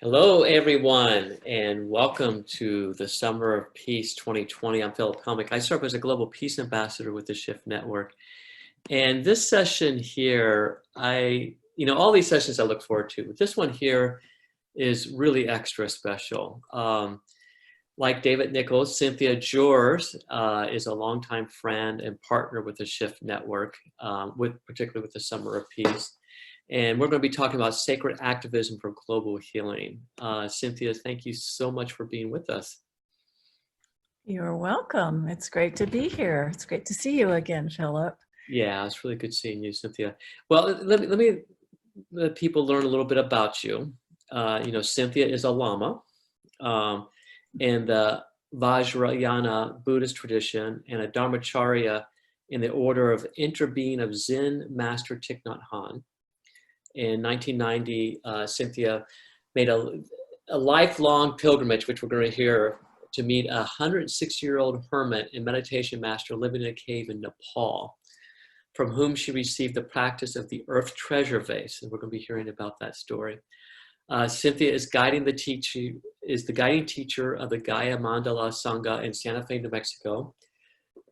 Hello, everyone, and welcome to the Summer of Peace 2020. I'm Phillip Hellmich. I serve as a Global Peace Ambassador with the Shift Network. And this session here, all these sessions I look forward to, but this one here is really extra special. Like David Nichols, Cynthia Jurs is a longtime friend and partner with the Shift Network, particularly with the Summer of Peace. And we're going to be talking about sacred activism for global healing. Cynthia, thank you so much for being with us. You're welcome. It's great to be here. It's great to see you again, Philip. Yeah, it's really good seeing you, Cynthia. Well, let people learn a little bit about you. Cynthia is a Lama in the Vajrayana Buddhist tradition and a Dharmacharya in the order of Interbeing of Zen Master Thich Nhat Hahn. In 1990, Cynthia made a lifelong pilgrimage, which we're going to hear, to meet a 106-year-old hermit and meditation master living in a cave in Nepal, from whom she received the practice of the Earth Treasure Vase, and we're going to be hearing about that story. Cynthia is the guiding teacher of the Gaia Mandala Sangha in Santa Fe, New Mexico,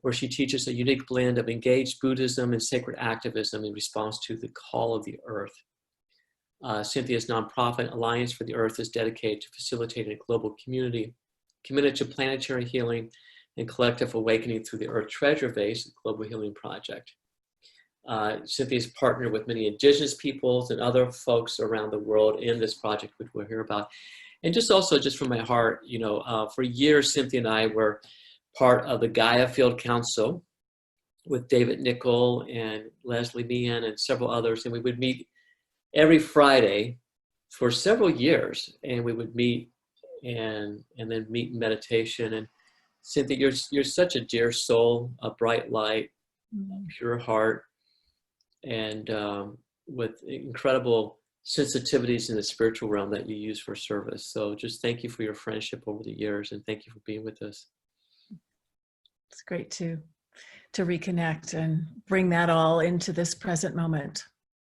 where she teaches a unique blend of engaged Buddhism and sacred activism in response to the call of the earth. Cynthia's nonprofit Alliance for the Earth is dedicated to facilitating a global community committed to planetary healing and collective awakening through the Earth Treasure Vase global healing project. Cynthia's partnered with many indigenous peoples and other folks around the world in this project, which we'll hear about. And just from my heart, for years, Cynthia and I were part of the Gaia Field Council with David Nichol and Leslie Meehan and several others, and we would meet every Friday for several years, and we would meet and then meet in meditation. And Cynthia, you're such a dear soul, a bright light, a pure heart, and with incredible sensitivities in the spiritual realm that you use for service. So just thank you for your friendship over the years, and thank you for being with us. It's great to reconnect and bring that all into this present moment.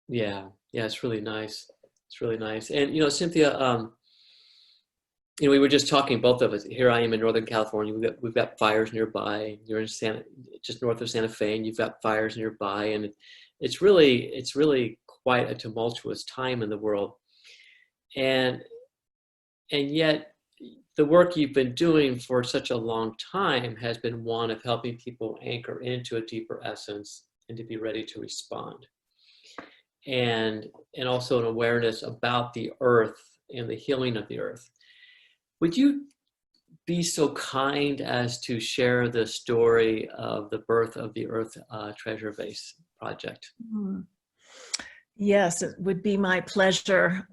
Yeah, it's really nice. It's really nice. And Cynthia, we were just talking, both of us. Here I am in Northern California. We've got fires nearby. You're in just north of Santa Fe, and you've got fires nearby. And it's really quite a tumultuous time in the world. And yet, the work you've been doing for such a long time has been one of helping people anchor into a deeper essence and to be ready to respond. And also an awareness about the earth and the healing of the earth. Would you be so kind as to share the story of the birth of the Earth Treasure Vase project? Yes, it would be my pleasure.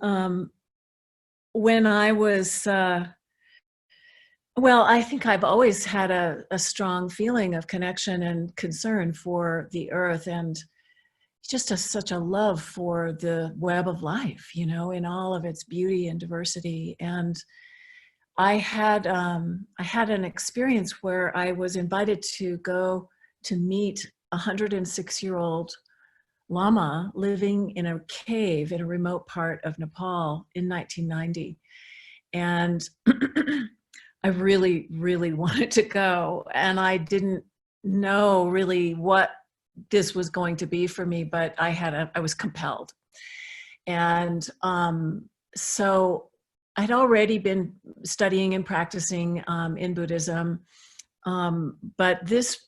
When I was, I think I've always had a strong feeling of connection and concern for the earth, and just such a love for the web of life, in all of its beauty and diversity. And I had an experience where I was invited to go to meet a 106-year-old Lama living in a cave in a remote part of Nepal in 1990. And I really, really wanted to go. And I didn't know really what this was going to be for me, but I was compelled. And so I'd already been studying and practicing in Buddhism, but this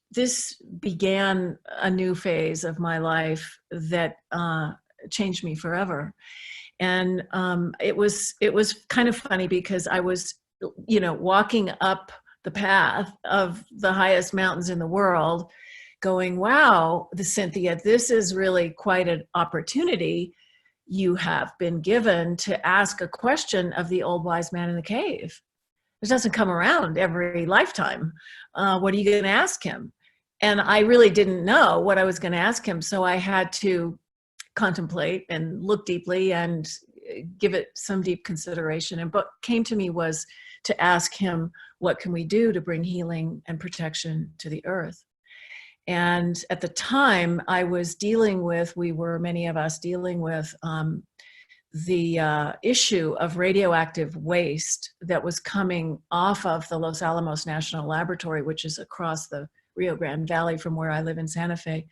began a new phase of my life that changed me forever. And it was kind of funny because I was, walking up the path of the highest mountains in the world, going, wow, Cynthia, this is really quite an opportunity you have been given to ask a question of the old wise man in the cave. It doesn't come around every lifetime. What are you going to ask him? And I really didn't know what I was going to ask him. So I had to contemplate and look deeply and give it some deep consideration. And what came to me was to ask him, what can we do to bring healing and protection to the earth? And at the time I was many of us dealing with the issue of radioactive waste that was coming off of the Los Alamos National Laboratory, which is across the Rio Grande Valley from where I live in Santa Fe.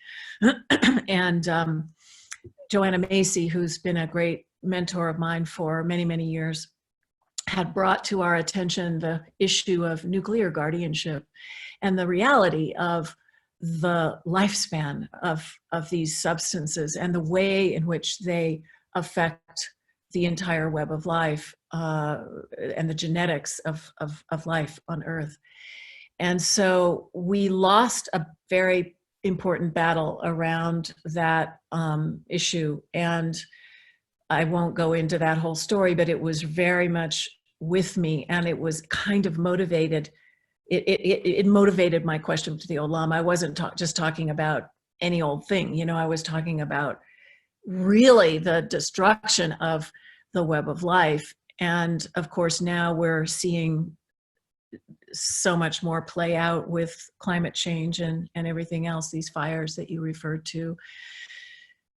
And Joanna Macy, who's been a great mentor of mine for many, many years, had brought to our attention the issue of nuclear guardianship and the reality of the lifespan of these substances and the way in which they affect the entire web of life and the genetics of life on Earth. And so we lost a very important battle around that issue. And I won't go into that whole story, but it was very much with me, and it was kind of motivated. It motivated my question to the old Lama. I wasn't just talking about any old thing, you know, I was talking about really the destruction of the web of life. And of course, now we're seeing so much more play out with climate change and everything else, these fires that you referred to,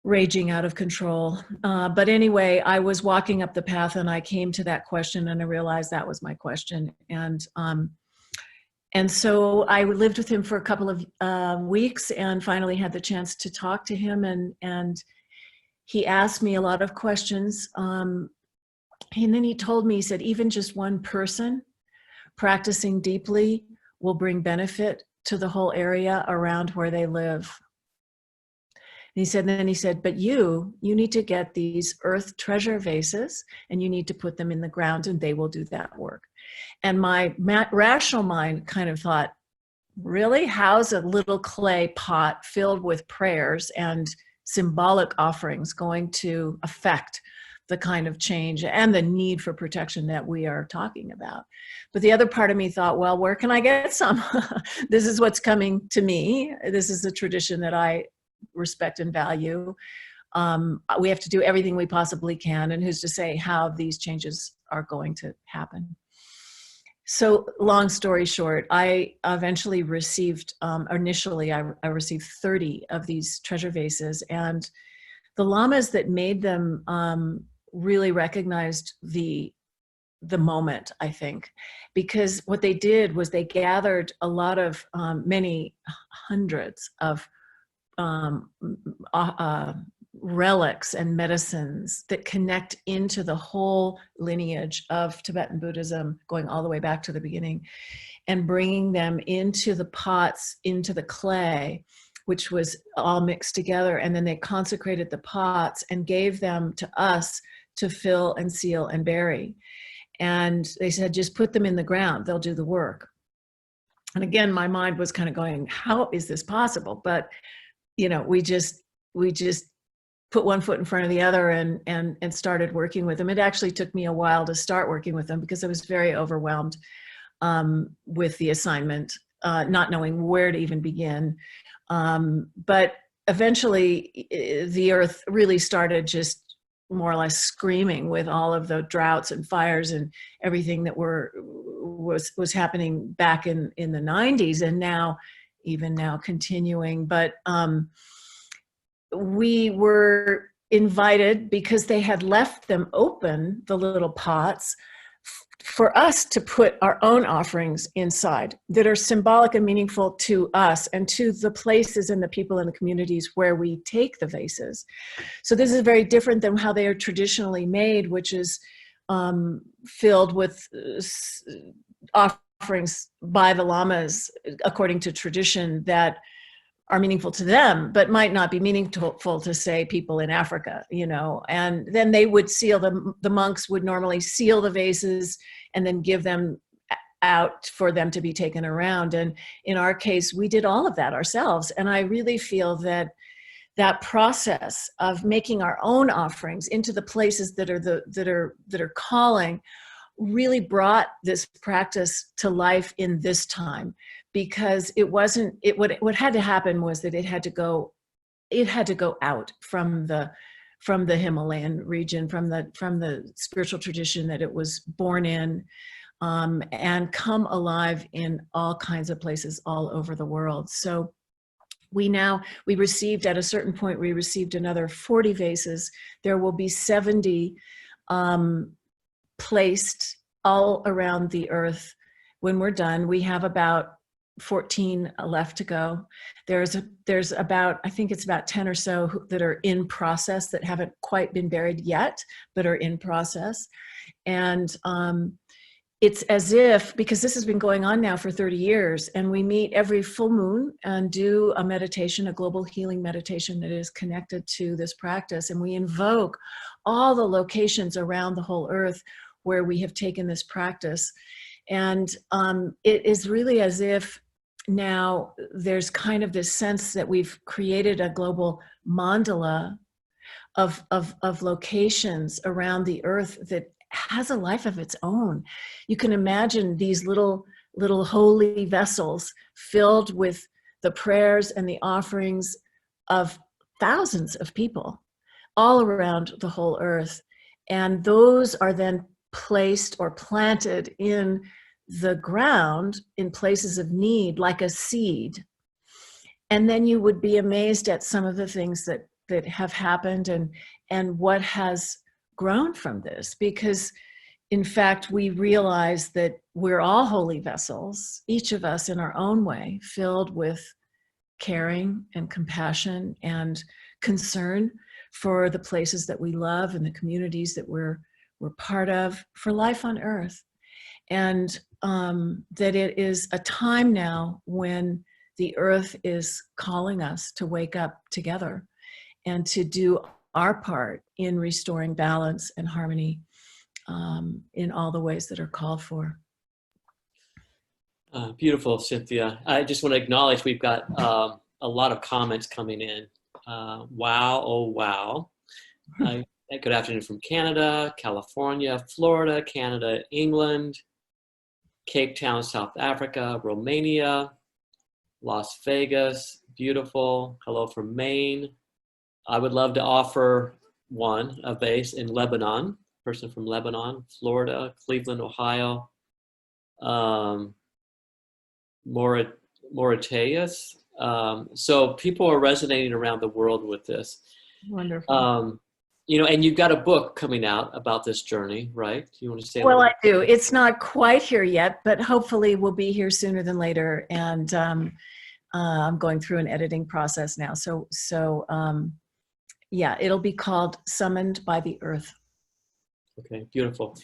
raging out of control. But anyway, I was walking up the path and I came to that question and I realized that was my question. And so I lived with him for a couple of weeks and finally had the chance to talk to him. And he asked me a lot of questions. And then he told me, he said, even just one person practicing deeply will bring benefit to the whole area around where they live. And then he said, but you need to get these Earth Treasure Vases and you need to put them in the ground and they will do that work. And my rational mind kind of thought, really? How's a little clay pot filled with prayers and symbolic offerings going to affect the kind of change and the need for protection that we are talking about? But the other part of me thought, well, where can I get some? This is what's coming to me. This is a tradition that I respect and value. We have to do everything we possibly can, and who's to say how these changes are going to happen? So long story short, I eventually received, initially I received 30 of these treasure vases, and the lamas that made them really recognized the moment, I think, because what they did was they gathered a lot of, many hundreds of relics and medicines that connect into the whole lineage of Tibetan Buddhism, going all the way back to the beginning, and bringing them into the pots, into the clay, which was all mixed together. And then they consecrated the pots and gave them to us to fill and seal and bury. And they said, just put them in the ground, they'll do the work. And again, my mind was kind of going, how is this possible? But you know, we just put one foot in front of the other and started working with them. It actually took me a while to start working with them because I was very overwhelmed with the assignment, not knowing where to even begin. But eventually the earth really started just more or less screaming with all of the droughts and fires and everything that was happening back in the 90s, and now even now continuing. But we were invited, because they had left them open, the little pots, for us to put our own offerings inside that are symbolic and meaningful to us and to the places and the people in the communities where we take the vases. So this is very different than how they are traditionally made, which is filled with offerings by the lamas according to tradition that are meaningful to them, but might not be meaningful to, say, people in Africa, you know. And then they would seal them, the monks would normally seal the vases and then give them out for them to be taken around. And in our case, we did all of that ourselves. And I really feel that that process of making our own offerings into the places that are calling really brought this practice to life in this time, because it wasn't, what had to happen was that it had to go out from the Himalayan region, from the spiritual tradition that it was born in, and come alive in all kinds of places all over the world. So we received at a certain point, we received another 40 vases. There will be 70 placed all around the earth when we're done. We have about 14 left to go. There's about, I think it's about 10 or so that are in process, that haven't quite been buried yet, but are in process. And it's as if, because this has been going on now for 30 years, and we meet every full moon and do a meditation, a global healing meditation that is connected to this practice. And we invoke all the locations around the whole earth where we have taken this practice. And it is really as if now there's kind of this sense that we've created a global mandala of locations around the earth that has a life of its own. You can imagine these little holy vessels filled with the prayers and the offerings of thousands of people all around the whole earth. And those are then placed or planted in the ground in places of need, like a seed. And then you would be amazed at some of the things that have happened and what has grown from this, because in fact we realize that we're all holy vessels, each of us in our own way, filled with caring and compassion and concern for the places that we love and the communities that we're part of, for life on earth. And that it is a time now when the earth is calling us to wake up together and to do our part in restoring balance and harmony in all the ways that are called for. Beautiful, Cynthia. I just want to acknowledge we've got a lot of comments coming in. Wow, oh wow. Good afternoon from Canada, California, Florida, Canada, England, Cape Town, South Africa, Romania, Las Vegas, beautiful. Hello from Maine. I would love to offer a vase in Lebanon, person from Lebanon, Florida, Cleveland, Ohio, Mauritius. So people are resonating around the world with this. Wonderful. And you've got a book coming out about this journey, right? Do you want to say? Well, I do. It's not quite here yet, but hopefully we'll be here sooner than later. And I'm going through an editing process now. So yeah, it'll be called Summoned by the Earth. Okay, beautiful.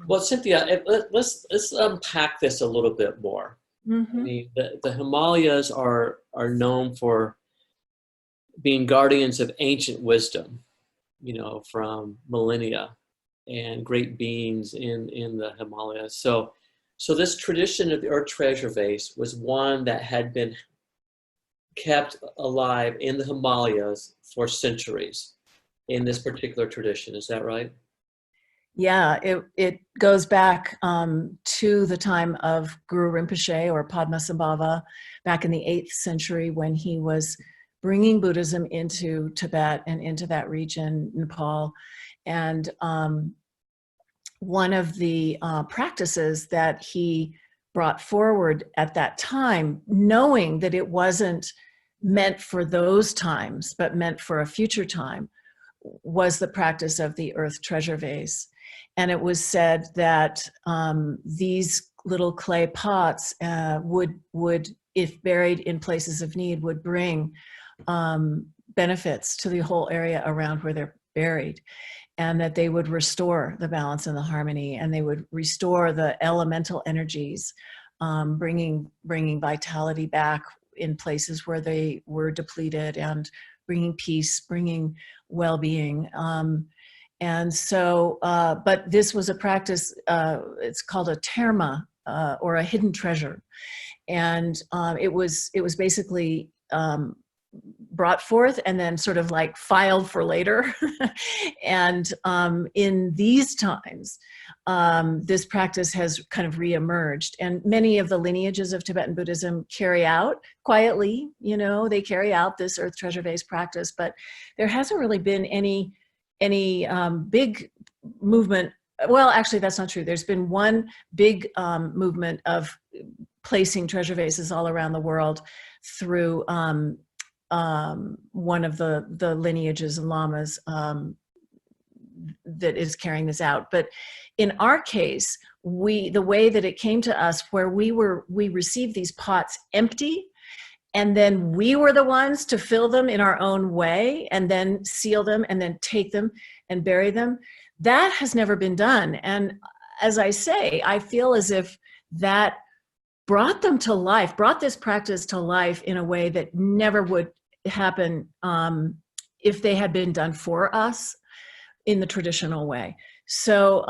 Well, Cynthia, let's unpack this a little bit more. Mm-hmm. I mean, the Himalayas are known for being guardians of ancient wisdom, from millennia, and great beings in the Himalayas. So this tradition of the Earth Treasure Vase was one that had been kept alive in the Himalayas for centuries in this particular tradition. Is that right? Yeah, it goes back to the time of Guru Rinpoche or Padmasambhava back in the 8th century, when he was bringing Buddhism into Tibet and into that region, Nepal. And one of the practices that he brought forward at that time, knowing that it wasn't meant for those times, but meant for a future time, was the practice of the Earth Treasure Vase. And it was said that these little clay pots would, if buried in places of need, would bring benefits to the whole area around where they're buried, and that they would restore the balance and the harmony, and they would restore the elemental energies, bringing vitality back in places where they were depleted, and bringing peace, bringing well-being. And so, but this was a practice, it's called a terma, or a hidden treasure. And it was basically brought forth and then sort of like filed for later. And in these times, this practice has kind of reemerged. And many of the lineages of Tibetan Buddhism carry out quietly, they carry out this Earth Treasure Vase practice, but there hasn't really been any big movement. Well, actually, that's not true. There's been one big movement of placing treasure vases all around the world through one of the lineages and lamas that is carrying this out. But in our case, the way that it came to us, where we received these pots empty, and then we were the ones to fill them in our own way, and then seal them, and then take them and bury them. That has never been done. And as I say, I feel as if that brought them to life, brought this practice to life in a way that never would happen if they had been done for us in the traditional way. So,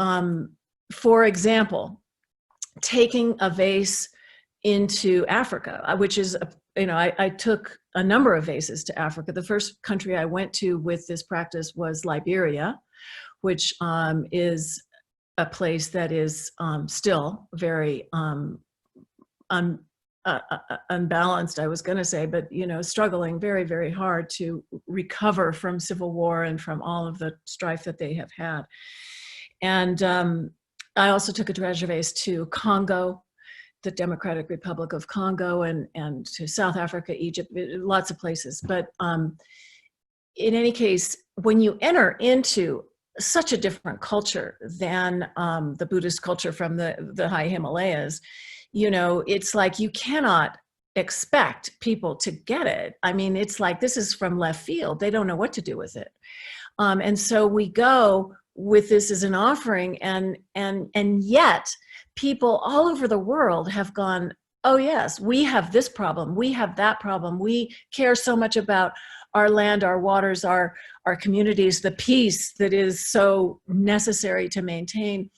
for example, taking a vase into Africa, which is, I took a number of vases to Africa. The first country I went to with this practice was Liberia, which is a place that is still very unbalanced, I was going to say, but struggling very, very hard to recover from civil war and from all of the strife that they have had. And I also took a treasure vase to Congo, the Democratic Republic of Congo, and to South Africa, Egypt, lots of places. But in any case, when you enter into such a different culture than the Buddhist culture from the high Himalayas, it's like you cannot expect people to get it. I mean, it's like, this is from left field. They don't know what to do with it. And so we go with this as an offering, and yet people all over the world have gone, oh yes, we have this problem, we have that problem, we care so much about our land, our waters, our communities, the peace that is so necessary to maintain,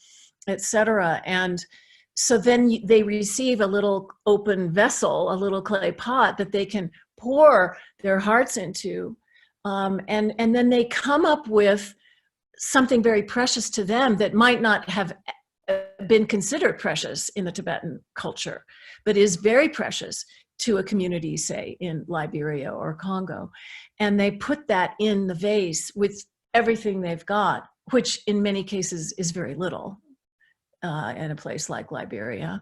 etc. And so then they receive a little open vessel, a little clay pot that they can pour their hearts into, and then they come up with something very precious to them that might not have been considered precious in the Tibetan culture, but is very precious to a community, say, in Liberia or Congo. And they put that in the vase with everything they've got, which in many cases is very little in a place like Liberia,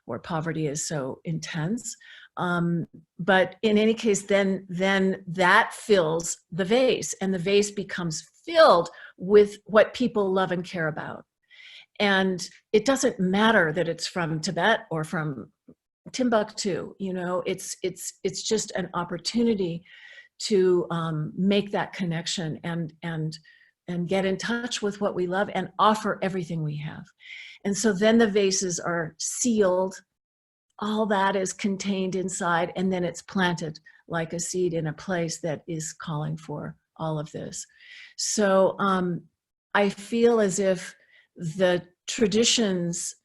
where poverty is so intense. But in any case, then that fills the vase, and the vase becomes filled with what people love and care about. And it doesn't matter that it's from Tibet or from Timbuktu, it's just an opportunity to make that connection and get in touch with what we love and offer everything we have. And so then the vases are sealed, all that is contained inside, and then it's planted like a seed in a place that is calling for all of this. So I feel as if the traditions,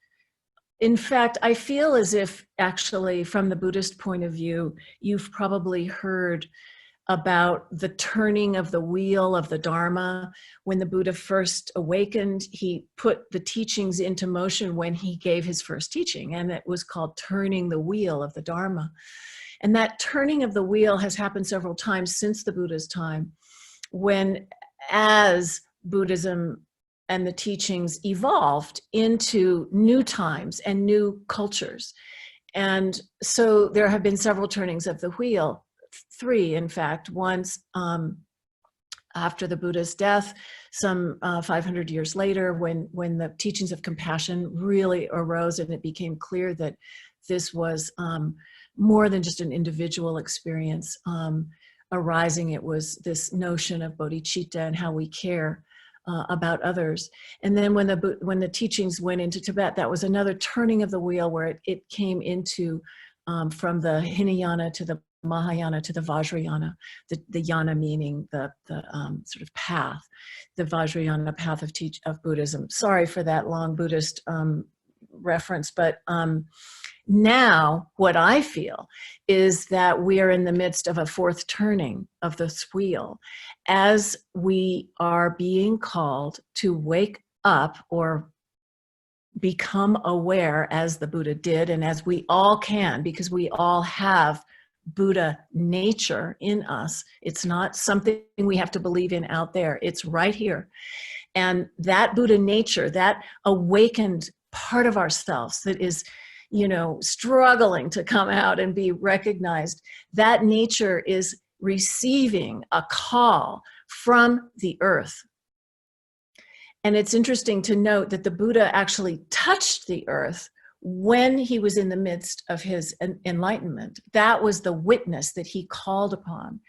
in fact, I feel as if actually from the Buddhist point of view, you've probably heard about the turning of the wheel of the Dharma. When the Buddha first awakened, he put the teachings into motion when he gave his first teaching, and it was called turning the wheel of the Dharma. And that turning of the wheel has happened several times since the Buddha's time, when as Buddhism and the teachings evolved into new times and new cultures. And so there have been several turnings of the wheel, 3 in fact. Once after the Buddha's death, some 500 years later, when the teachings of compassion really arose and it became clear that this was more than just an individual experience arising. It was this notion of bodhicitta and how we care about others. And then when the teachings went into Tibet, that was another turning of the wheel where it came into from the Hinayana to the Mahayana to the Vajrayana, the yana meaning the sort of path, the Vajrayana path of Buddhism. Sorry for that long Buddhist reference, but now what I feel is that we are in the midst of a 4th turning of this wheel, as we are being called to wake up or become aware, as the Buddha did, and as we all can, because we all have Buddha nature in us. It's not something we have to believe in out there. It's right here. And that Buddha nature, that awakened part of ourselves that is, struggling to come out and be recognized, that nature is receiving a call from the earth. And it's interesting to note that the Buddha actually touched the earth when he was in the midst of his enlightenment. That was the witness that he called upon.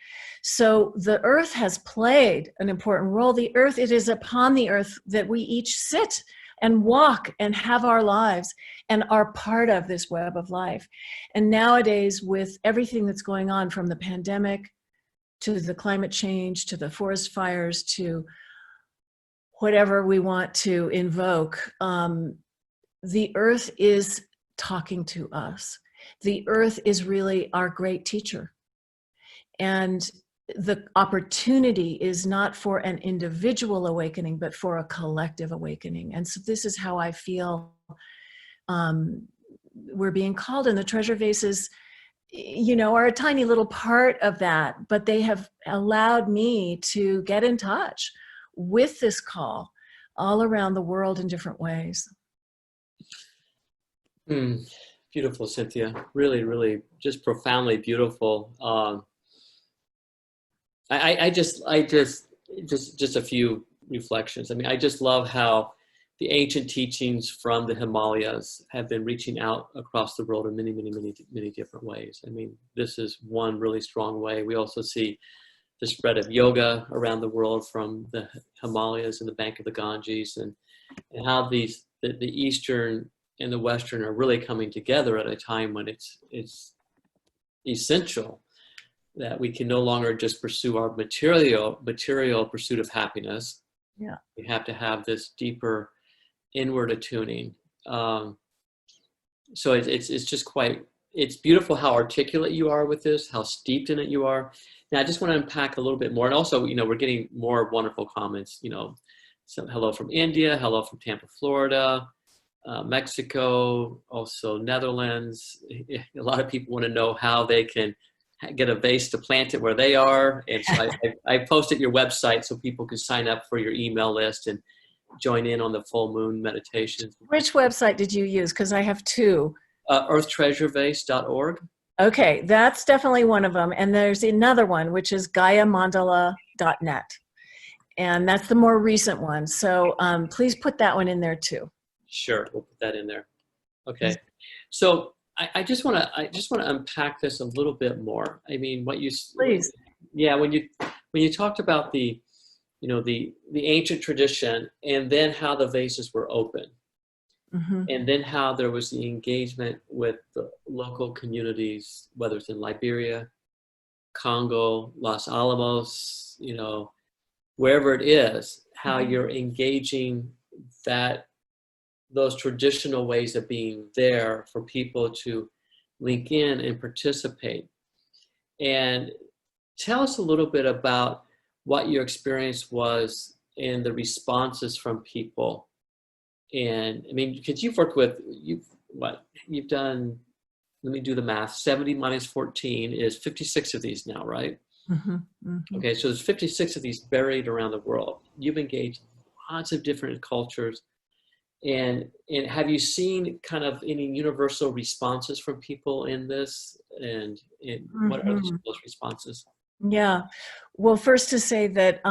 So the earth has played an important role. The earth, it is upon the earth that we each sit and walk and have our lives and are part of this web of life. And nowadays, with everything that's going on, from the pandemic to the climate change, to the forest fires, to whatever we want to invoke, the earth is talking to us. The earth is really our great teacher. And the opportunity is not for an individual awakening, but for a collective awakening. And so this is how I feel we're being called. And the treasure vases, you know, are a tiny little part of that, but they have allowed me to get in touch with this call all around the world in different ways. Beautiful, Cynthia. Really, really just profoundly beautiful. Just a few reflections. I mean, I just love how the ancient teachings from the Himalayas have been reaching out across the world in many, many, many, many different ways. I mean, this is one really strong way. We also see the spread of yoga around the world from the Himalayas and the bank of the Ganges, and how the Eastern and the Western are really coming together at a time when it's essential that we can no longer just pursue our material pursuit of happiness. Yeah, we have to have this deeper inward attuning. So it's just it's beautiful how articulate you are with this, how steeped in it you are. Now, I just want to unpack a little bit more. And also, you know, we're getting more wonderful comments, you know, some hello from India, hello from Tampa, Florida, Mexico, also Netherlands. A lot of people want to know how they can get a vase to plant it where they are. And so I posted your website so people can sign up for your email list and join in on the full moon meditations. Which website did you use? Because I have two. EarthTreasureVase.org. Okay, that's definitely one of them. And there's another one, which is GaiaMandala.net. And that's the more recent one. So please put that one in there too. Sure, we'll put that in there. Okay, so I just want to unpack this a little bit more. I mean, Please. Yeah, when you talked about the ancient tradition, and then how the vases were open, and then how there was the engagement with the local communities, whether it's in Liberia, Congo, Los Alamos, you know, wherever it is, how you're engaging those traditional ways of being there for people to link in and participate. And tell us a little bit about what your experience was and the responses from people. And I mean, because you've done, let me do the math, 70 minus 14 is 56 of these now, right? Okay, so there's 56 of these buried around the world. You've engaged lots of different cultures. And have you seen kind of any universal responses from people in this? And what are those responses? Yeah. Well, first to say that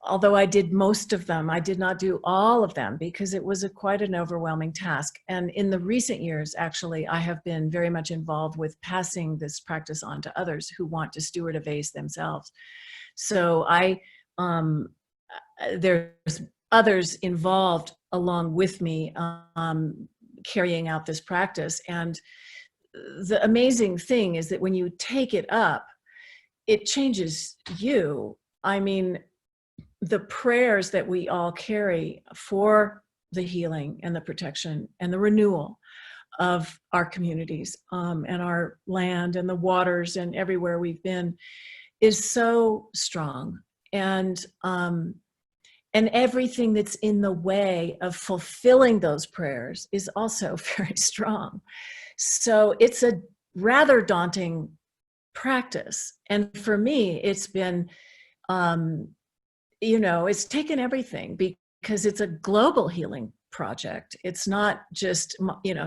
although I did most of them, I did not do all of them because it was quite an overwhelming task. And in the recent years, actually, I have been very much involved with passing this practice on to others who want to steward a vase themselves. So there's others involved along with me carrying out this practice. And the amazing thing is that when you take it up, it changes you. I mean, the prayers that we all carry for the healing and the protection and the renewal of our communities and our land and the waters and everywhere we've been is so strong. And everything that's in the way of fulfilling those prayers is also very strong. So it's a rather daunting practice. And for me, it's been, it's taken everything because it's a global healing project. It's not just,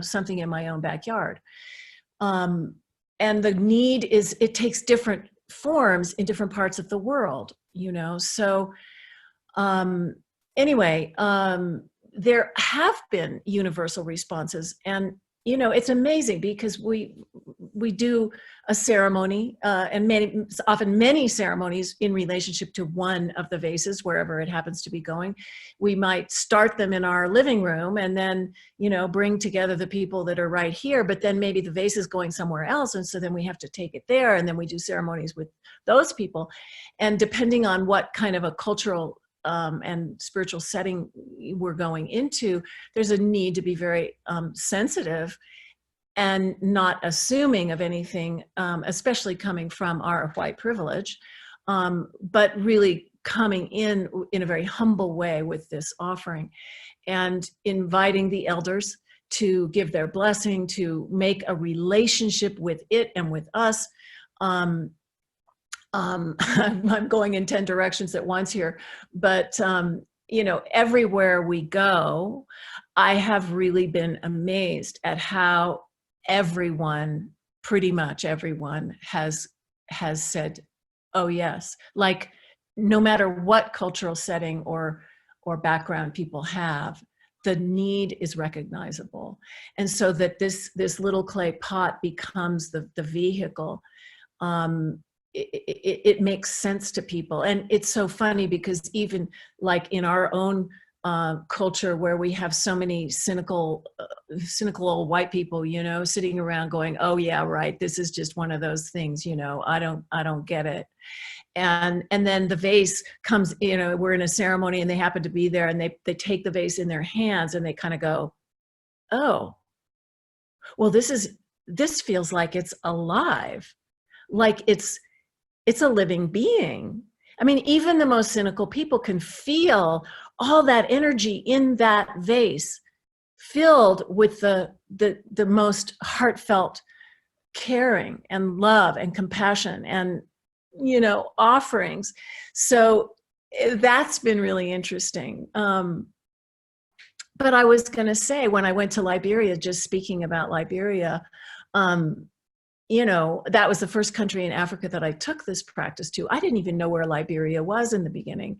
something in my own backyard. And the need is, it takes different forms in different parts of the world, you know. So anyway, there have been universal responses, and you know, it's amazing because we do a ceremony, and often many ceremonies in relationship to one of the vases, wherever it happens to be going. We might start them in our living room and then, you know, bring together the people that are right here, but then maybe the vase is going somewhere else, and so then we have to take it there, and then we do ceremonies with those people. And depending on what kind of a cultural and spiritual setting we're going into, there's a need to be very sensitive and not assuming of anything, especially coming from our white privilege, but really coming in a very humble way with this offering and inviting the elders to give their blessing, to make a relationship with it and with us. I'm going in 10 directions at once here, but you know, everywhere we go, I have really been amazed at how everyone, pretty much everyone, has said, oh yes. Like, no matter what cultural setting or background people have, the need is recognizable. And so that this little clay pot becomes the vehicle. It makes sense to people. And it's so funny because even like in our own culture, where we have so many cynical old white people, you know, sitting around going, oh yeah, right, this is just one of those things, you know, I don't get it. And then the vase comes, you know, we're in a ceremony and they happen to be there, and they take the vase in their hands and they kind of go, oh, well, this feels like it's alive, like it's a living being. I mean, even the most cynical people can feel all that energy in that vase, filled with the most heartfelt caring and love and compassion and, you know, offerings. So that's been really interesting. But I was going to say, when I went to Liberia, just speaking about Liberia, you know, that was the first country in Africa that I took this practice to. I didn't even know where Liberia was in the beginning.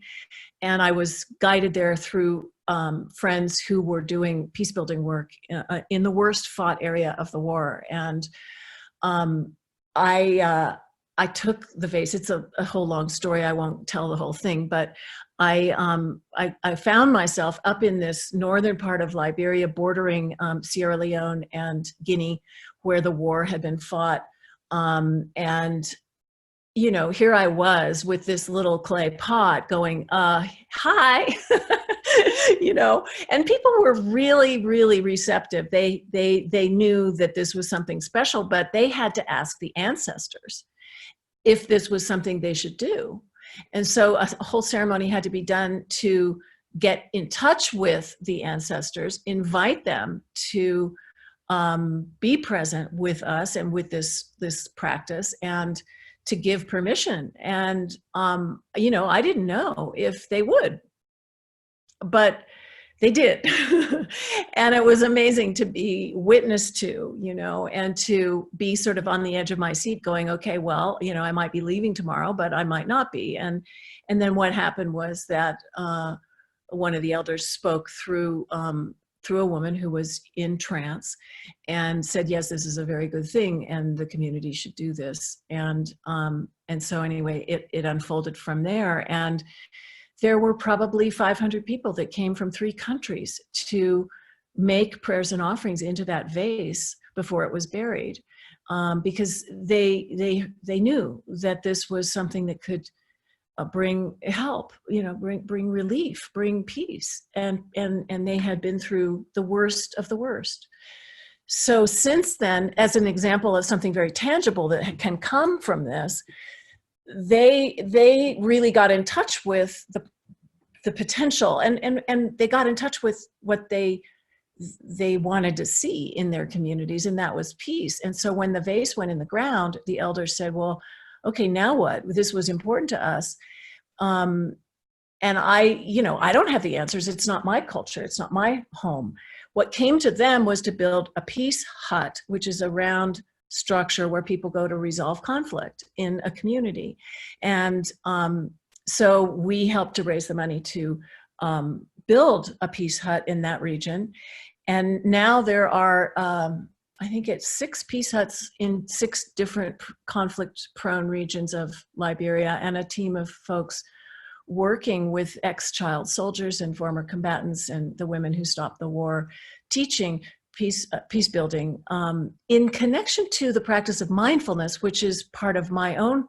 And I was guided there through friends who were doing peacebuilding work in the worst fought area of the war. And I took the vase. It's a whole long story. I won't tell the whole thing, but I found myself up in this northern part of Liberia, bordering Sierra Leone and Guinea, where the war had been fought. And, you know, here I was with this little clay pot going, hi, you know, and people were really, really receptive. They knew that this was something special, but they had to ask the ancestors if this was something they should do. And so a whole ceremony had to be done to get in touch with the ancestors, invite them to be present with us and with this practice, and to give permission. And you know, I didn't know if they would, but they did. And it was amazing to be witness to, you know, and to be sort of on the edge of my seat going, okay, well, you know, I might be leaving tomorrow, but I might not be. And then what happened was that one of the elders spoke through a woman who was in trance and said, yes, this is a very good thing and the community should do this. And so anyway, it unfolded from there. And there were probably 500 people that came from 3 countries to make prayers and offerings into that vase before it was buried, because they knew that this was something that could bring help, you know, bring relief, bring peace, and they had been through the worst of the worst. So since then, as an example of something very tangible that can come from this, they really got in touch with the potential, and they got in touch with what they wanted to see in their communities, and that was peace. And so when the vase went in the ground, the elders said, well, okay, now what? This was important to us. And you know, I don't have the answers. It's not my culture. It's not my home. What came to them was to build a peace hut, which is a round structure where people go to resolve conflict in a community. And so we helped to raise the money to build a peace hut in that region. And now there are, I think it's 6 peace huts in 6 different conflict-prone regions of Liberia, and a team of folks working with ex-child soldiers and former combatants and the women who stopped the war, teaching peace building in connection to the practice of mindfulness, which is part of my own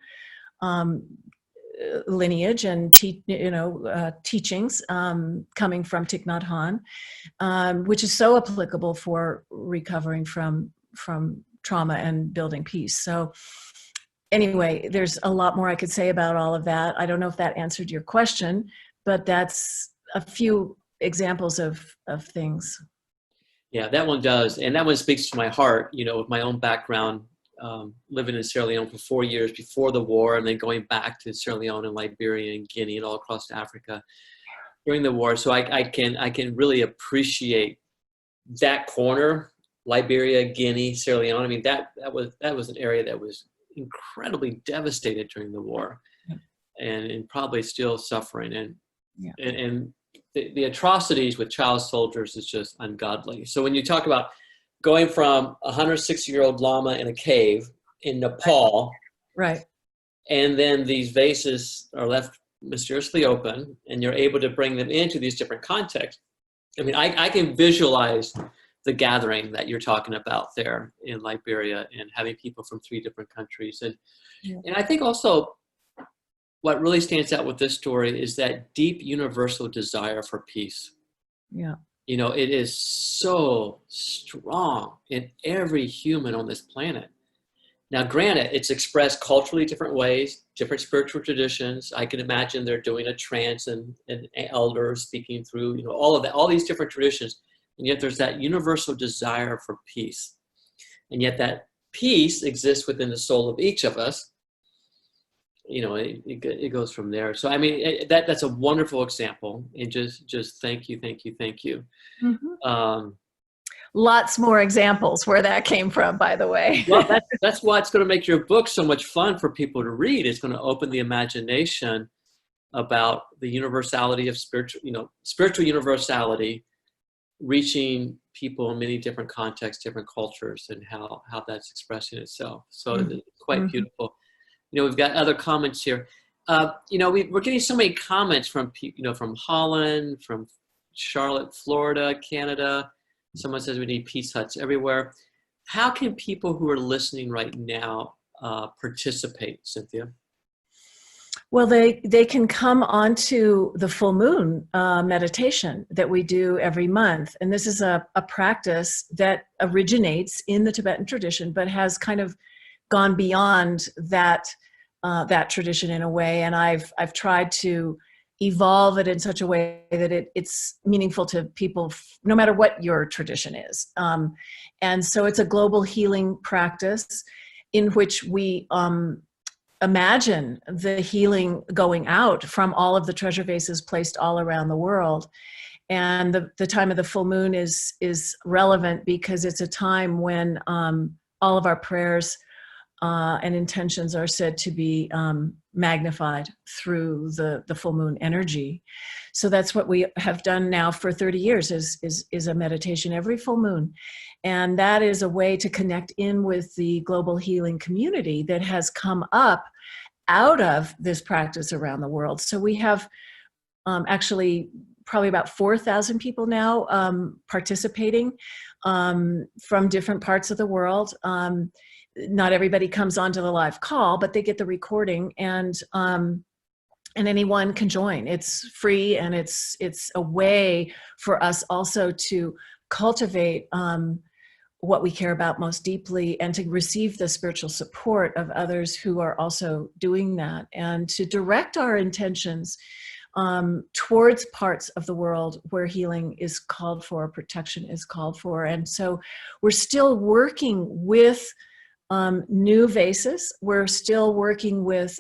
lineage and teachings coming from Thich Nhat Hanh, which is so applicable for recovering from trauma and building peace. So anyway, there's a lot more I could say about all of that. I don't know if that answered your question, but that's a few examples of things. Yeah, that one does. And that one speaks to my heart, with my own background, living in Sierra Leone for 4 years before the war, and then going back to Sierra Leone and Liberia and Guinea and all across Africa during the war. So I can really appreciate that corner, Liberia, Guinea, Sierra Leone. I mean, that was an area that was incredibly devastated during the war, and probably still suffering. And the atrocities with child soldiers is just ungodly. So when you talk about going from a 160-year-old Lama in a cave in Nepal, right, and then these vases are left mysteriously open, and you're able to bring them into these different contexts. I mean, I can visualize the gathering that you're talking about there in Liberia, and having people from 3 different countries. And I think also what really stands out with this story is that deep universal desire for peace. Yeah. It is so strong in every human on this planet. Now, granted, it's expressed culturally different ways, different spiritual traditions. I can imagine they're doing a trance and elders speaking through, all of that, all these different traditions. And yet there's that universal desire for peace. And yet that peace exists within the soul of each of us. It goes from there. So, I mean, that's a wonderful example. And just thank you. Mm-hmm. Lots more examples where that came from, by the way. Well, that's why it's going to make your book so much fun for people to read. It's going to open the imagination about the universality of spiritual universality, reaching people in many different contexts, different cultures, and how that's expressing itself. So it's quite beautiful. We've got other comments here. We're getting so many comments from from Holland, from Charlotte, Florida, Canada. Someone says we need peace huts everywhere. How can people who are listening right now participate, Cynthia? Well, they can come onto the full moon meditation that we do every month. And this is a practice that originates in the Tibetan tradition, but has kind of gone beyond that tradition in a way. And I've tried to evolve it in such a way that it's meaningful to people, no matter what your tradition is. And so it's a global healing practice in which we imagine the healing going out from all of the treasure vases placed all around the world. And the time of the full moon is relevant because it's a time when all of our prayers and intentions are said to be magnified through the full moon energy. So that's what we have done now for 30 years is a meditation every full moon. And that is a way to connect in with the global healing community that has come up out of this practice around the world. So we have actually probably about 4,000 people now participating from different parts of the world. Not everybody comes onto the live call, but they get the recording, and anyone can join. It's free, and it's a way for us also to cultivate what we care about most deeply, and to receive the spiritual support of others who are also doing that, and to direct our intentions towards parts of the world where healing is called for, protection is called for. And so we're still working with new vases. We're still working with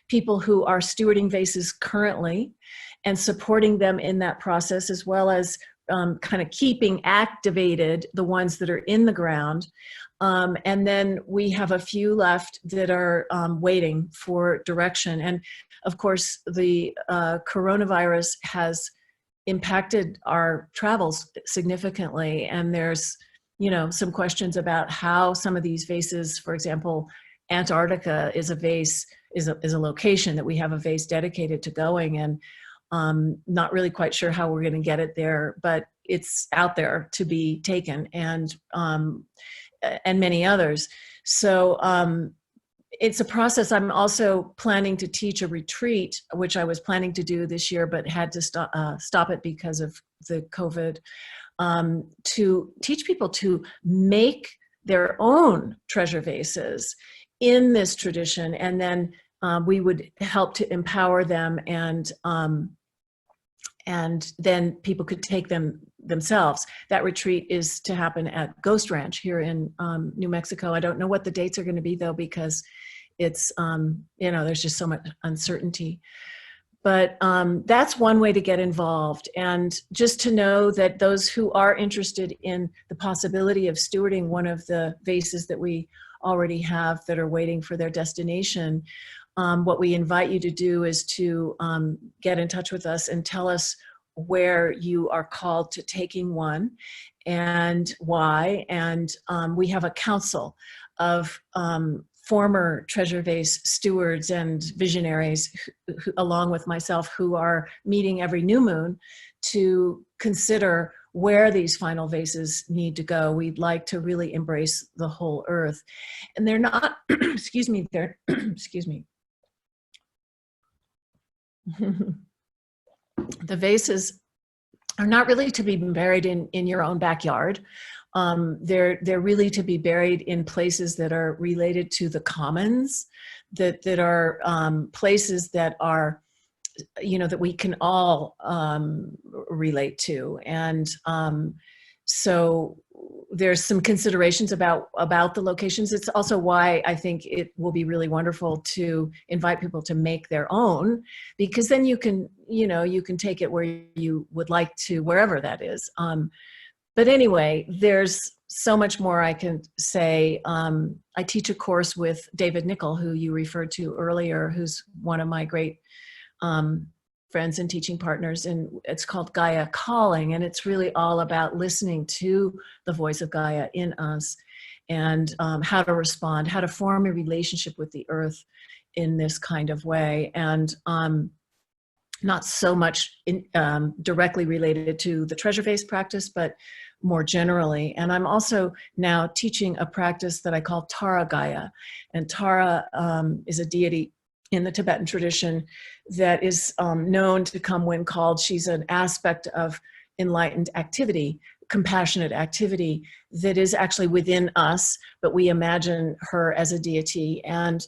people who are stewarding vases currently and supporting them in that process, as well as kind of keeping activated the ones that are in the ground. And then we have a few left that are waiting for direction. And of course, the coronavirus has impacted our travels significantly. And there's, some questions about how some of these vases, for example, Antarctica is a vase, is a location that we have a vase dedicated to going, and not really quite sure how we're going to get it there, but it's out there to be taken, and many others. So it's a process. I'm also planning to teach a retreat, which I was planning to do this year, but had to stop it because of the COVID, to teach people to make their own treasure vases in this tradition. And then we would help to empower them, and then people could take them themselves. That retreat is to happen at Ghost Ranch here in New Mexico. I don't know what the dates are going to be, though, because it's, there's just so much uncertainty. But that's one way to get involved. And just to know that those who are interested in the possibility of stewarding one of the vases that we already have that are waiting for their destination, what we invite you to do is to get in touch with us and tell us where you are called to taking one and why. And we have a council of former treasure vase stewards and visionaries, who, along with myself, who are meeting every new moon to consider where these final vases need to go. We'd like to really embrace the whole earth. And they're not, excuse me, excuse me. The vases are not really to be buried in your own backyard. They're really to be buried in places that are related to the commons, that are places that are, that we can all relate to. And so there's some considerations about the locations. It's also why I think it will be really wonderful to invite people to make their own, because then you can take it where you would like to, wherever that is. But anyway, there's so much more I can say. I teach a course with David Nickel, who you referred to earlier, who's one of my great friends and teaching partners, and it's called Gaia Calling, and it's really all about listening to the voice of Gaia in us, and how to respond, how to form a relationship with the earth in this kind of way, and not so much directly related to the treasure vase practice, but more generally. And I'm also now teaching a practice that I call Tara Gaia, and Tara is a deity in the Tibetan tradition that is known to come when called. She's an aspect of enlightened activity, compassionate activity that is actually within us, but we imagine her as a deity. And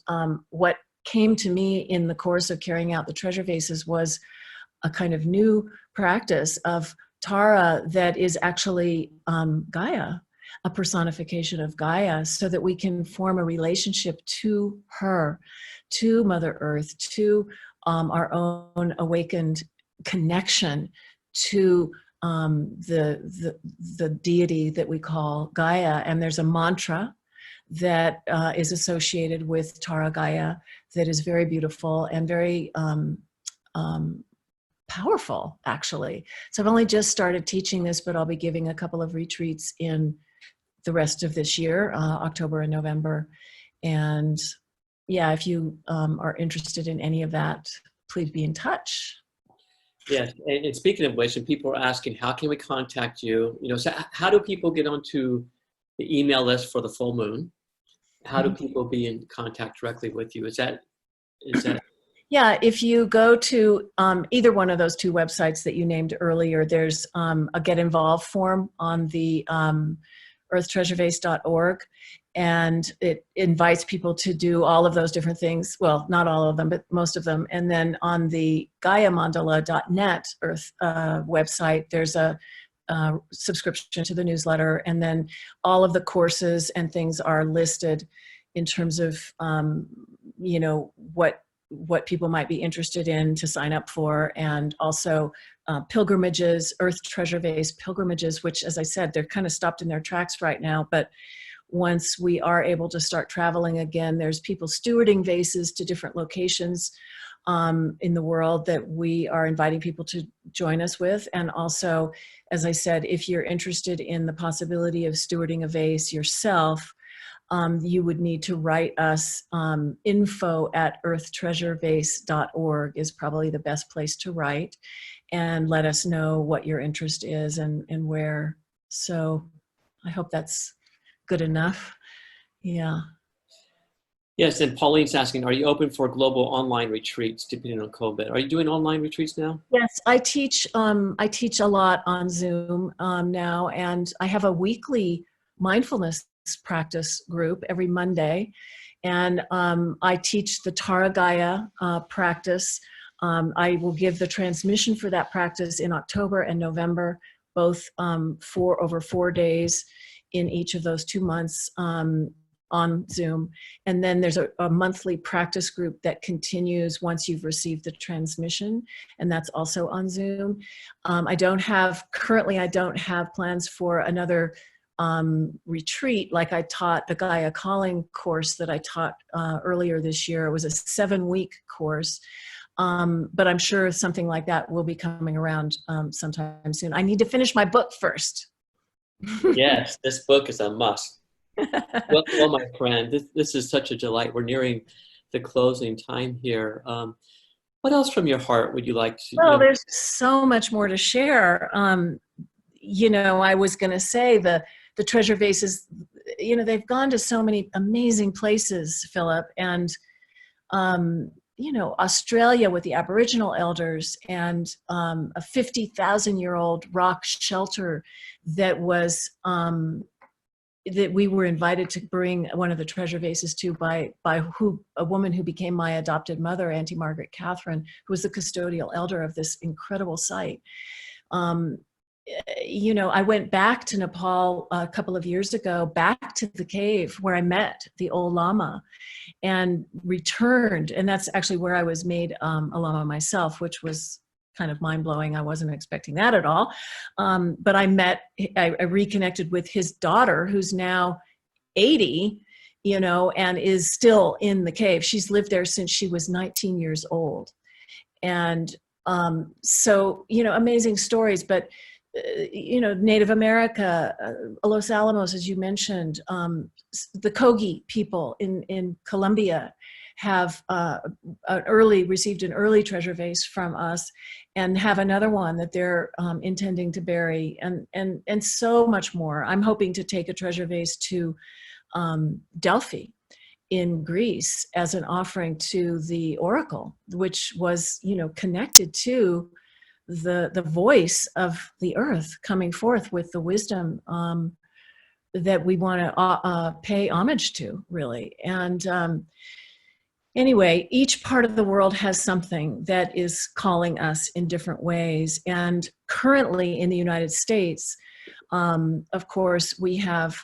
what came to me in the course of carrying out the treasure vases was a kind of new practice of Tara that is actually Gaia, a personification of Gaia, so that we can form a relationship to her, to Mother Earth, to our own awakened connection to the deity that we call Gaia. And there's a mantra that is associated with Tara Gaia that is very beautiful and very powerful, actually. So I've only just started teaching this, but I'll be giving a couple of retreats in the rest of this year, October and November. And yeah, if you are interested in any of that, please be in touch. Yes, and speaking of which, and people are asking, how can we contact you? So how do people get onto the email list for the full moon? How do people be in contact directly with you? Is that? Yeah, if you go to either one of those two websites that you named earlier, there's a Get Involved form on the earthtreasurevase.org, and it invites people to do all of those different things. Well, not all of them, but most of them. And then on the GaiaMandala.net Earth website, there's a subscription to the newsletter, and then all of the courses and things are listed in terms of what people might be interested in to sign up for, and also pilgrimages, Earth Treasure Vase pilgrimages, which, as I said, they're kind of stopped in their tracks right now. But once we are able to start traveling again, there's people stewarding vases to different locations in the world that we are inviting people to join us with. And also, as I said, if you're interested in the possibility of stewarding a vase yourself, you would need to write us. info@earthtreasurevase.org is probably the best place to write, and let us know what your interest is and where. So I hope that's good enough. Yeah. Yes, and Pauline's asking, are you open for global online retreats depending on COVID? Are you doing online retreats now? Yes, I teach a lot on Zoom now, and I have a weekly mindfulness practice group every Monday, and I teach the Taragaya practice. I will give the transmission for that practice in October and November, both for over 4 days in each of those 2 months on Zoom. And then there's a monthly practice group that continues once you've received the transmission, and that's also on Zoom. Currently I don't have plans for another retreat like I taught the Gaia Calling course that I taught earlier this year. It was a 7-week course. But I'm sure something like that will be coming around sometime soon. I need to finish my book first. Yes, this book is a must. Well, my friend, this is such a delight. We're nearing the closing time here. What else from your heart would you like to? Well, there's so much more to share. I was going to say the treasure vases, they've gone to so many amazing places, Philip, and Australia with the Aboriginal elders, and a 50,000-year-old rock shelter that was that we were invited to bring one of the treasure vases to by a woman who became my adopted mother, Auntie Margaret Catherine, who was the custodial elder of this incredible site. I went back to Nepal a couple of years ago, back to the cave where I met the old Lama, and returned. And that's actually where I was made a Lama myself, which was kind of mind-blowing. I wasn't expecting that at all. But I reconnected with his daughter, who's now 80, and is still in the cave. She's lived there since she was 19 years old. And so, amazing stories. But Native America, Los Alamos, as you mentioned, the Kogi people in Colombia have received an early treasure vase from us, and have another one that they're intending to bury, and so much more. I'm hoping to take a treasure vase to Delphi in Greece as an offering to the oracle, which was connected to the voice of the earth coming forth with the wisdom that we want to pay homage to, really. And anyway, each part of the world has something that is calling us in different ways. And currently in the United States, of course, we have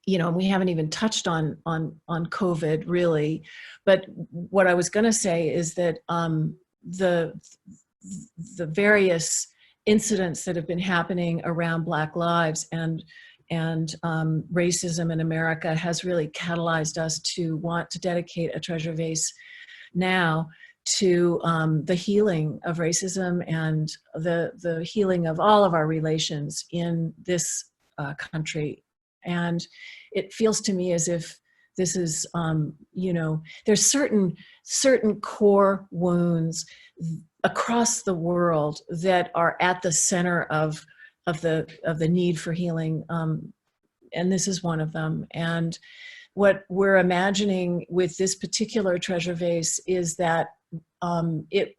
we haven't even touched on COVID really, but what I was going to say is that the various incidents that have been happening around Black lives and racism in America has really catalyzed us to want to dedicate a treasure vase now to the healing of racism and the healing of all of our relations in this country. And it feels to me as if this is, there's certain core wounds across the world that are at the center of the need for healing, and this is one of them. And what we're imagining with this particular treasure vase is that it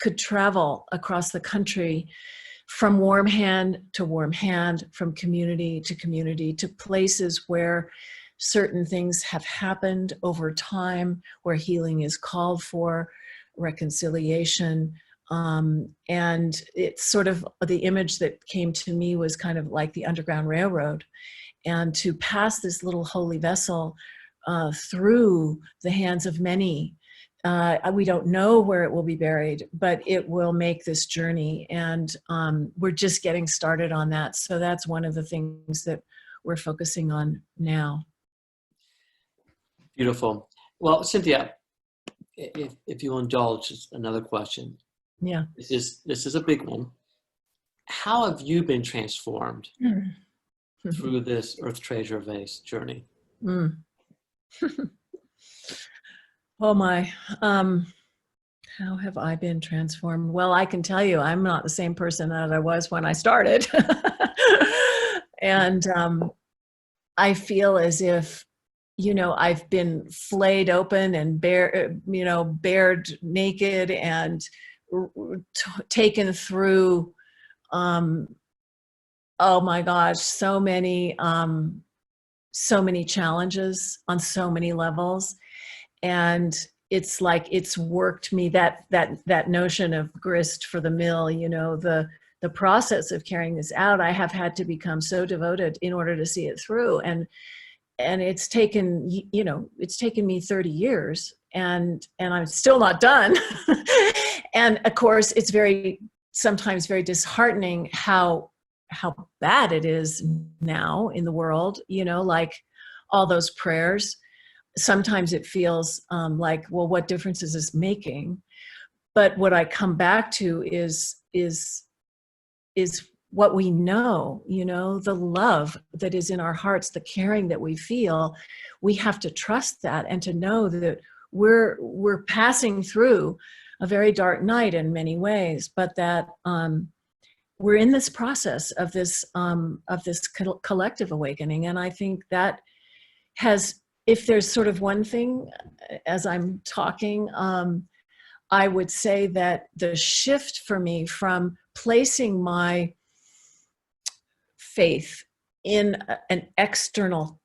could travel across the country from warm hand to warm hand, from community to community, to places where certain things have happened over time, where healing is called for, reconciliation. And it's sort of the image that came to me was kind of like the Underground Railroad, and to pass this little holy vessel through the hands of many We don't know where it will be buried, but it will make this journey. And we're just getting started on that. So that's one of the things that we're focusing on now. Beautiful. Well, Cynthia, if you'll indulge, just another question. Yeah. This is a big one. How have you been transformed through this Earth Treasure Vase journey? Mm. Oh my, how have I been transformed? Well, I can tell you, I'm not the same person that I was when I started. And I feel as if, I've been flayed open and bared naked and taken through, oh my gosh, so many challenges on so many levels. And it's like it's worked me, that notion of grist for the mill, the process of carrying this out. I have had to become so devoted in order to see it through. And it's taken, it's taken me 30 years and I'm still not done. And of course, it's sometimes very disheartening how bad it is now in the world, like all those prayers. Sometimes it feels like, well, what difference is this making? But what I come back to is what we know, the love that is in our hearts, the caring that we feel. We have to trust that and to know that we're passing through a very dark night in many ways, but that we're in this process of this collective awakening. And I think that if there's sort of one thing as I'm talking, I would say that the shift for me from placing my faith in an external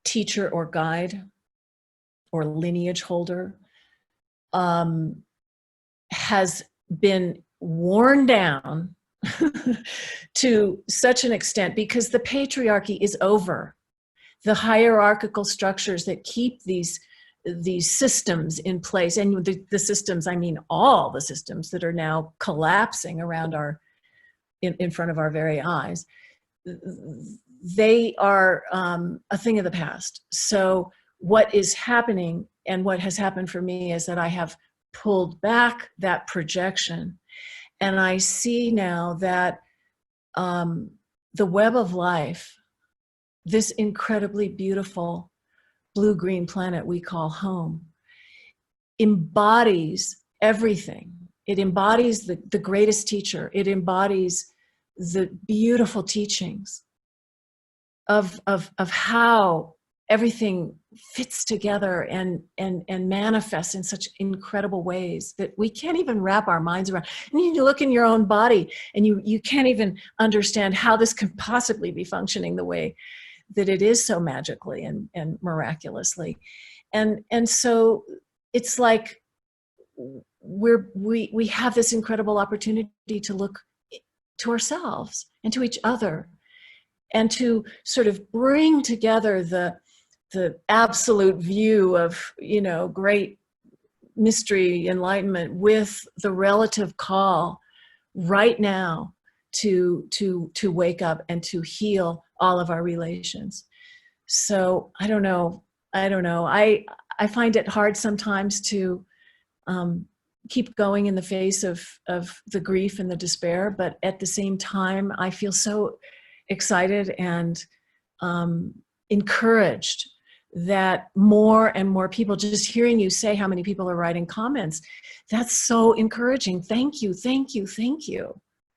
teacher or guide or lineage holder has been worn down to such an extent because the patriarchy is over. The hierarchical structures that keep these systems in place, and the systems, I mean all the systems that are now collapsing around in front of our very eyes, they are a thing of the past. So what is happening and what has happened for me is that I have pulled back that projection, and I see now that the web of life, this incredibly beautiful blue-green planet we call home, embodies everything. It embodies the greatest teacher. It embodies the beautiful teachings of how everything fits together and manifests in such incredible ways that we can't even wrap our minds around. And you look in your own body and you can't even understand how this can possibly be functioning the way that it is so magically and miraculously. And so it's like we have this incredible opportunity to look to ourselves and to each other and to sort of bring together the absolute view of, great mystery enlightenment with the relative call right now to wake up and to heal all of our relations. So I don't know. I find it hard sometimes to keep going in the face of the grief and the despair, but at the same time, I feel so excited and encouraged that more and more people, just hearing you say how many people are writing comments, that's so encouraging. Thank you,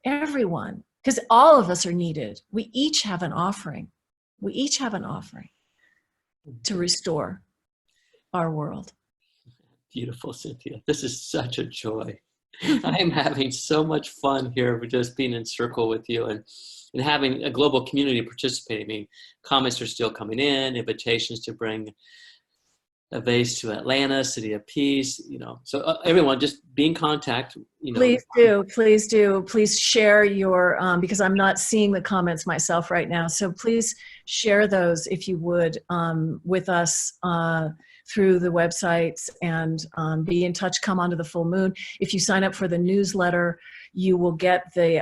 everyone, because all of us are needed. We each have an offering. To restore our world. Beautiful, Cynthia. This is such a joy. I am having so much fun here with just being in circle with you and having a global community participating. I mean, comments are still coming in, invitations to bring a vase to Atlanta, City of Peace, so everyone just be in contact, Please do, please do. Please share your, because I'm not seeing the comments myself right now. So please share those if you would with us through the websites, and be in touch, come onto the full moon. If you sign up for the newsletter, you will get the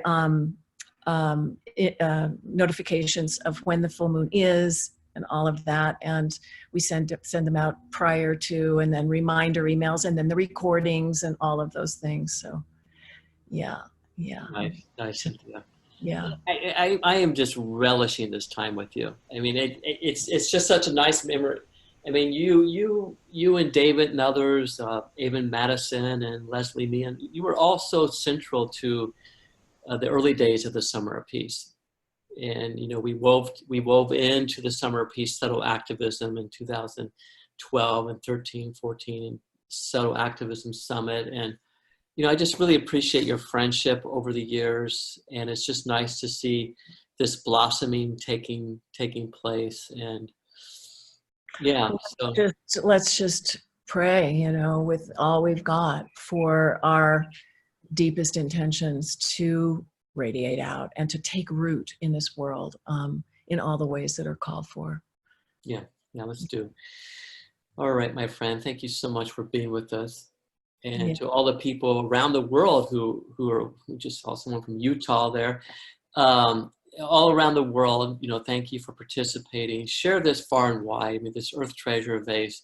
notifications of when the full moon is and all of that. And we send them out prior to, and then reminder emails, and then the recordings and all of those things. So yeah. Nice, Cynthia. Yeah. I am just relishing this time with you. I mean, it's just such a nice memory. I mean, you and David and others, even Madison and Leslie Meehan, you were all so central to the early days of the Summer of Peace. And, we wove into the Summer of Peace subtle activism in 2012 and 13, 14, and subtle activism summit. And, I just really appreciate your friendship over the years. And it's just nice to see this blossoming taking place. And yeah, so let's just pray, with all we've got, for our deepest intentions to radiate out and to take root in this world in all the ways that are called for. Yeah, let's do. All right, my friend, thank you so much for being with us. And to all the people around the world who just saw someone from Utah there, all around the world, thank you for participating. Share this far and wide. I mean, this Earth Treasure Vase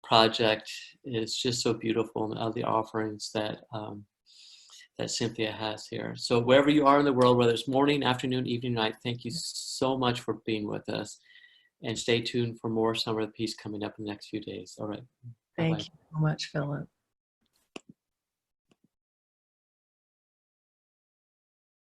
project is just so beautiful, and all the offerings that Cynthia has here. So wherever you are in the world, whether it's morning, afternoon, evening, night, thank you so much for being with us. And stay tuned for more Summer of Peace coming up in the next few days. All right. Thank you so much, Philip.